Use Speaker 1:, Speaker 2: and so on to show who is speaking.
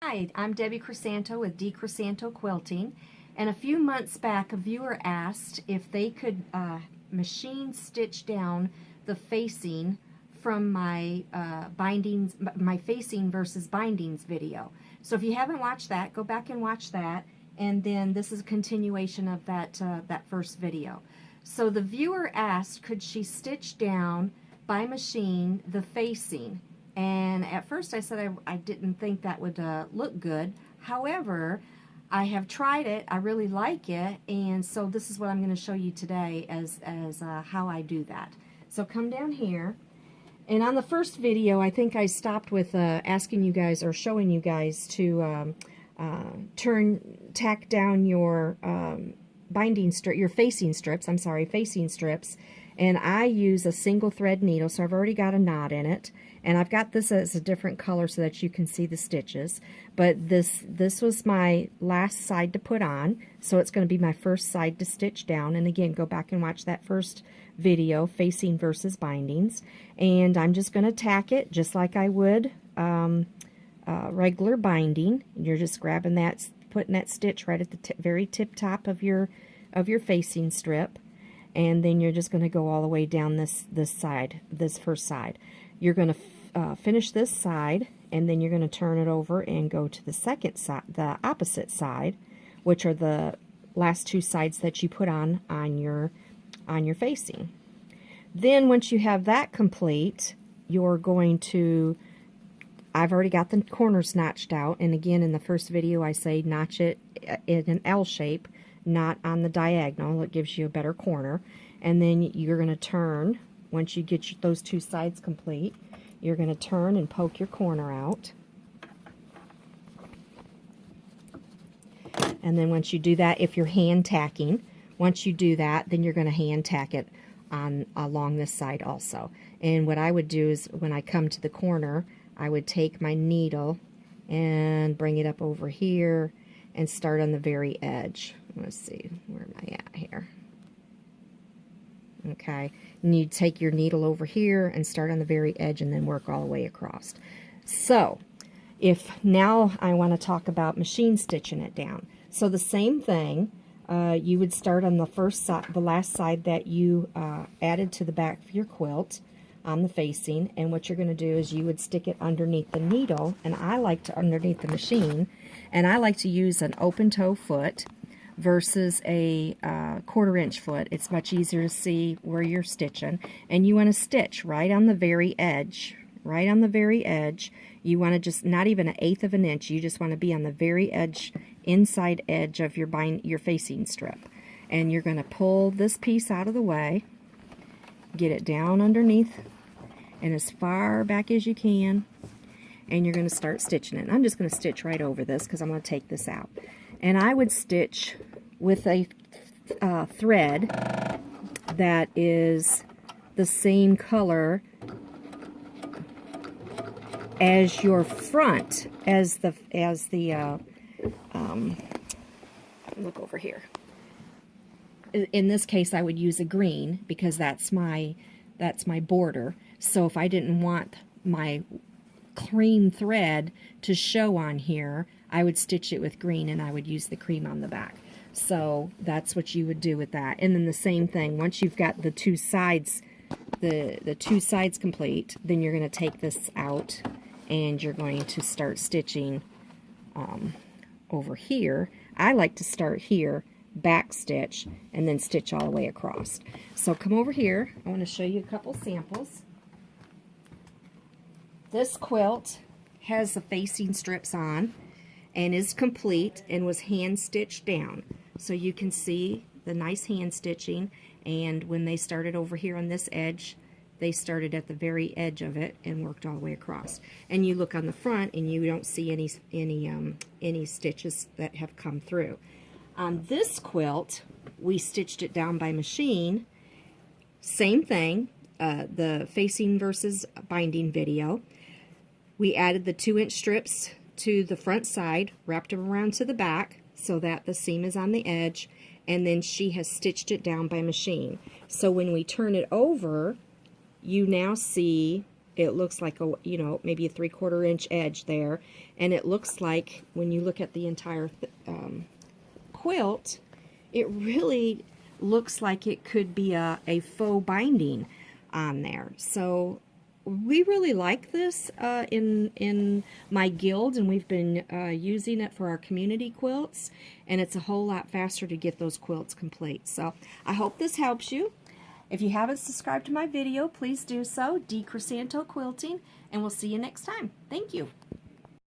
Speaker 1: Hi, I'm Debbie Crisanto with D. Crisanto Quilting, and a few months back a viewer asked if they could machine stitch down the facing from my bindings, my facing versus bindings video. So if you haven't watched that, go back and watch that, and then this is a continuation of that first video. So the viewer asked, could she stitch down by machine the facing? And at first I said I didn't think that would look good. However, I have tried it, I really like it, and so this is what I'm going to show you today as how I do that. So come down here, and on the first video I think I stopped with asking you guys or showing you guys to tack down your your facing strips, facing strips, and I use a single thread needle, so I've already got a knot in it, and I've got this as a different color so that you can see the stitches, but this was my last side to put on, so it's going to be my first side to stitch down. And again, go back and watch that first video, facing versus bindings, and I'm just going to tack it just like I would regular binding. You're just grabbing that, putting that stitch right at the very tip top of your facing strip, and then you're just going to go all the way down this side, this first side. You're going to finish this side, and then you're going to turn it over and go to the second side, the opposite side, which are the last two sides that you put on your facing. Then once you have that complete, you're going to, I've already got the corners notched out, and again in the first video I say notch it in an L shape, not on the diagonal. It gives you a better corner. And then you're going to turn, once you get those two sides complete, you're going to turn and poke your corner out. And then once you do that, if you're hand tacking, once you do that, then you're going to hand tack it on along this side also. And what I would do is when I come to the corner, I would take my needle and bring it up over here and start on the very edge. Let's see, where am I at here? Okay, and you take your needle over here and start on the very edge and then work all the way across. So, if now I want to talk about machine stitching it down. So the same thing, you would start on the first side, the last side that you added to the back of your quilt on the facing, and what you're going to do is you would stick it underneath the needle, and I like to underneath the machine, and I like to use an open toe foot versus a 1/4 inch foot. It's much easier to see where you're stitching, and you want to stitch right on the very edge, right on the very edge. You want to just, not even 1/8 of an inch, you just want to be on the very edge, inside edge of your facing strip. And you're going to pull this piece out of the way, get it down underneath and as far back as you can, and you're going to start stitching it. And I'm just going to stitch right over this because I'm going to take this out. And I would stitch with a thread that is the same color as your front, look over here. In this case I would use a green because that's my border. So if I didn't want my cream thread to show on here, I would stitch it with green, and I would use the cream on the back. So that's what you would do with that. And then the same thing, once you've got the two sides, the two sides complete, then you're going to take this out and you're going to start stitching over here. I like to start here, back stitch, and then stitch all the way across. So come over here, I want to show you a couple samples. This quilt has the facing strips on and is complete and was hand stitched down. So you can see the nice hand stitching, and when they started over here on this edge, they started at the very edge of it and worked all the way across. And you look on the front and you don't see any stitches that have come through. On this quilt, we stitched it down by machine. Same thing, the facing versus binding video. We added the 2-inch strips to the front side, wrapped them around to the back so that the seam is on the edge, and then she has stitched it down by machine. So when we turn it over, you now see it looks like a, you know, maybe a 3/4 inch edge there, and it looks like when you look at the entire quilt, it really looks like it could be a faux binding on there. So we really like this in my guild, and we've been using it for our community quilts, and it's a whole lot faster to get those quilts complete. So I hope this helps you. If you haven't subscribed to my video, please do so. D. Crisanto Quilting, and we'll see you next time. Thank you.